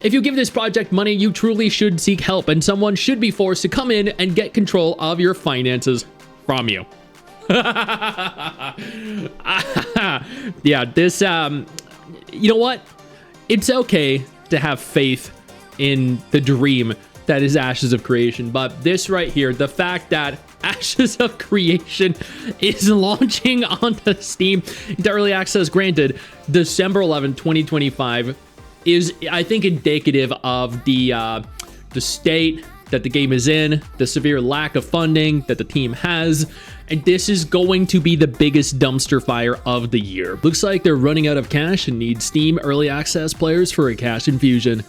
If you give this project money, you truly should seek help, and someone should be forced to come in and get control of your finances from you. Yeah, this, you know what? It's okay to have faith in the dream that is Ashes of Creation, but this right here, the fact that Ashes of Creation is launching onto Steam into early access, granted, December 11, 2025, is, I think, indicative of the state that the game is in, the severe lack of funding that the team has, and this is going to be the biggest dumpster fire of the year. Looks like they're running out of cash and need Steam early access players for a cash infusion.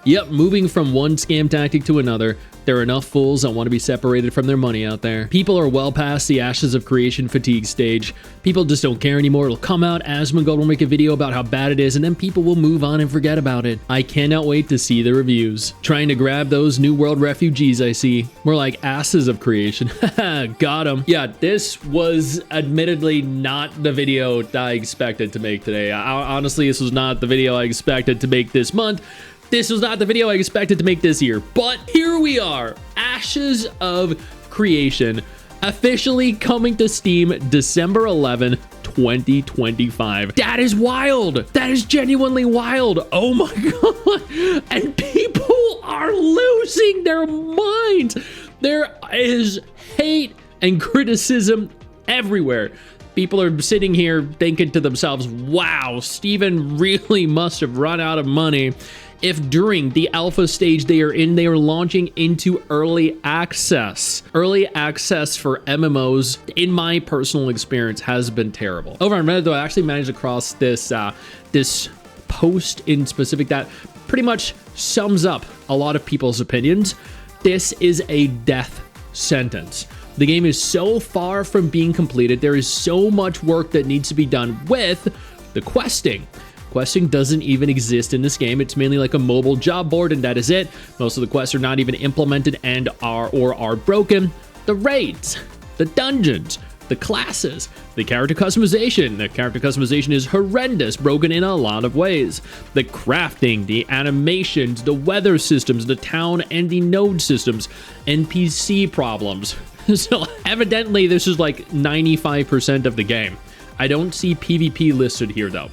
Yep, moving from one scam tactic to another, there are enough fools that want to be separated from their money out there. People are well past the Ashes of Creation fatigue stage. People just don't care anymore. It'll come out, Asmongold will make a video about how bad it is, and then people will move on and forget about it. I cannot wait to see the reviews. Trying to grab those New World refugees I see. More like Asses of Creation. Haha, got him. Yeah, this was admittedly not the video that I expected to make today. Honestly, this was not the video I expected to make this month. This was not the video I expected to make this year, but here we are. Ashes of Creation officially coming to Steam December 11, 2025. That is wild. That is genuinely wild. Oh my god. And people are losing their minds. There is hate and criticism everywhere. People are sitting here thinking to themselves, wow, Steven really must have run out of money if during the alpha stage they are launching into early access. Early access for MMOs, in my personal experience, has been terrible. Over on Reddit, though, I actually managed to cross this post in specific that pretty much sums up a lot of people's opinions. This is a death sentence. The game is so far from being completed. There is so much work that needs to be done with the questing. Questing doesn't even exist in this game. It's mainly like a mobile job board, and that is it. Most of the quests are not even implemented and are broken. The raids, the dungeons, the classes, the character customization. The character customization is horrendous, broken in a lot of ways. The crafting, the animations, the weather systems, the town and the node systems, NPC problems. So evidently this is like 95% of the game. I don't see PvP listed here though.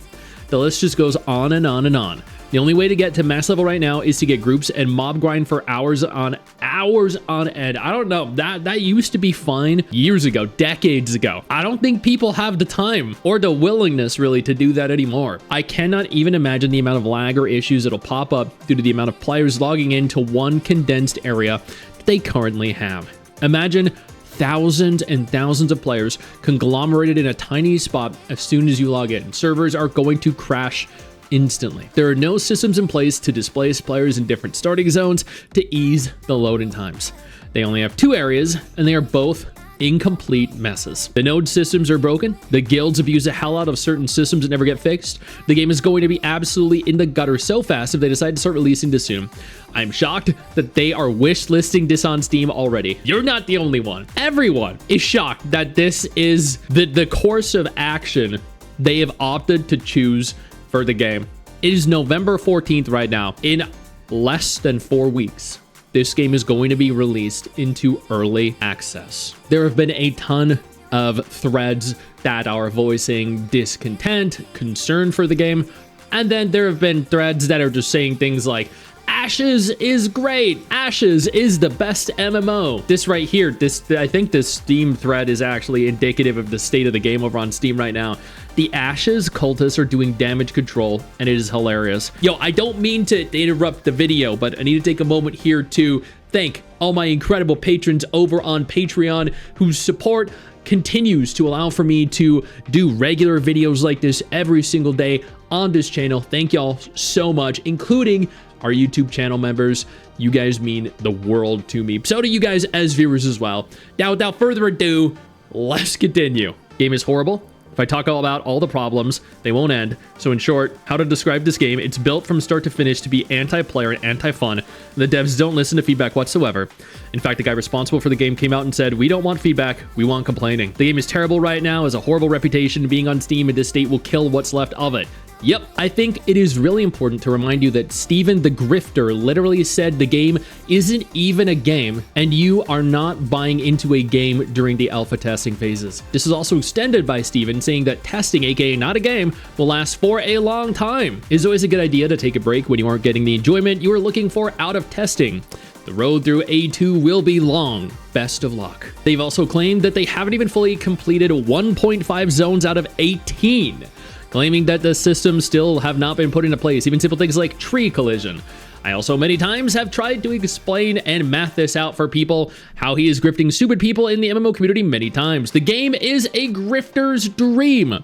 The list just goes on and on and on. The only way to get to max level right now is to get groups and mob grind for hours on end. I don't know, that used to be fine years ago, decades ago. I don't think people have the time or the willingness really to do that anymore. I cannot even imagine the amount of lag or issues that'll pop up due to the amount of players logging into one condensed area that they currently have. Imagine thousands and thousands of players conglomerated in a tiny spot as soon as you log in. Servers are going to crash instantly. There are no systems in place to displace players in different starting zones to ease the loading times. They only have two areas, and they are both incomplete messes. The node systems are broken. The guilds abuse the hell out of certain systems that never get fixed. The game is going to be absolutely in the gutter so fast if they decide to start releasing this soon. I'm shocked that they are wish listing this on Steam already. You're not the only one. Everyone is shocked that this is the course of action they have opted to choose for the game. It is November 14th right now. In less than 4 weeks, this game is going to be released into early access. There have been a ton of threads that are voicing discontent, concern for the game, and then there have been threads that are just saying things like, Ashes is great. Ashes is the best MMO. This right here, I think this Steam thread is actually indicative of the state of the game over on Steam right now. The Ashes cultists are doing damage control, and it is hilarious. Yo, I don't mean to interrupt the video, but I need to take a moment here to thank all my incredible patrons over on Patreon whose support continues to allow for me to do regular videos like this every single day on this channel. Thank y'all so much, including our YouTube channel members. You guys mean the world to me. So do you guys as viewers as well. Now, without further ado, let's continue. Game is horrible. If I talk all about all the problems, they won't end. So in short, how to describe this game: it's built from start to finish to be anti-player and anti-fun. The devs don't listen to feedback whatsoever. In fact, the guy responsible for the game came out and said, "We don't want feedback, we want complaining." The game is terrible right now, has a horrible reputation. Being on Steam in this state will kill what's left of it. Yep, I think it is really important to remind you that Steven the Grifter literally said the game isn't even a game, and you are not buying into a game during the alpha testing phases. This is also extended by Steven saying that testing, aka not a game, will last for a long time. It's always a good idea to take a break when you aren't getting the enjoyment you are looking for out of testing. The road through A2 will be long. Best of luck. They've also claimed that they haven't even fully completed 1.5 zones out of 18. Claiming that the systems still have not been put into place, even simple things like tree collision. I also many times have tried to explain and math this out for people, how he is grifting stupid people in the MMO community many times. The game is a grifter's dream.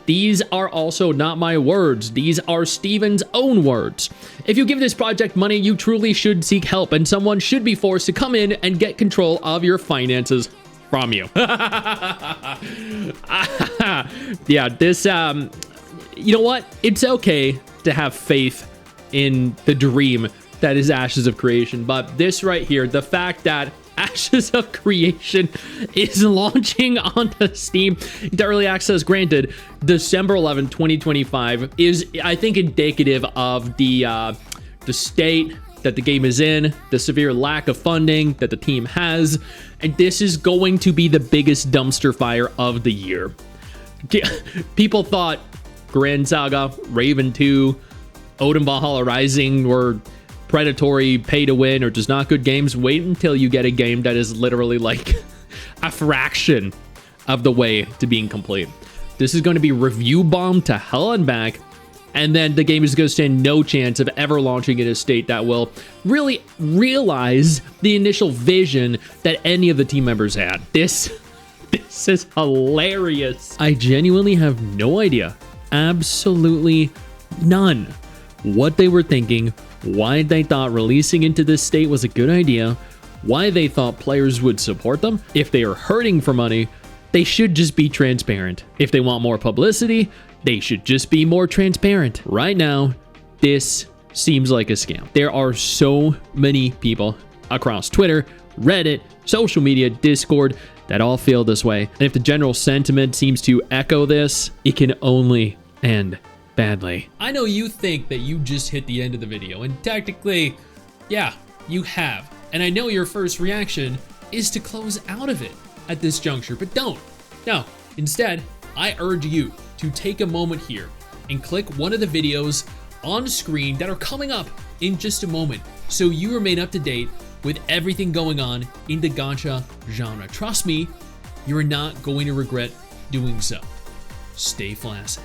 These are also not my words. These are Steven's own words. If you give this project money, you truly should seek help, and someone should be forced to come in and get control of your finances from you. Yeah, this, you know what? It's okay to have faith in the dream that is Ashes of Creation, but this right here, the fact that Ashes of Creation is launching onto Steam into early access, granted, December 11, 2025, is, I think, indicative of the state that the game is in, the severe lack of funding that the team has, and this is going to be the biggest dumpster fire of the year. People thought Grand Saga, Raven 2, Odin Valhalla Rising were predatory, pay to win, or just not good games. Wait until you get a game that is literally like a fraction of the way to being complete. This is going to be review bombed to hell and back, and then the game is going to stand no chance of ever launching in a state that will really realize the initial vision that any of the team members had. This is hilarious. I genuinely have no idea, absolutely none, what they were thinking, why they thought releasing into this state was a good idea, why they thought players would support them. If they are hurting for money, they should just be transparent. If they want more publicity, they should just be more transparent. Right now, this seems like a scam. There are so many people across Twitter, Reddit, social media, Discord, that all feel this way. And if the general sentiment seems to echo this, it can only end badly. I know you think that you just hit the end of the video, and technically, yeah, you have. And I know your first reaction is to close out of it at this juncture, but don't. No, instead, I urge you to take a moment here and click one of the videos on screen that are coming up in just a moment, so you remain up to date with everything going on in the gacha genre. Trust me, you're not going to regret doing so. Stay flaccid.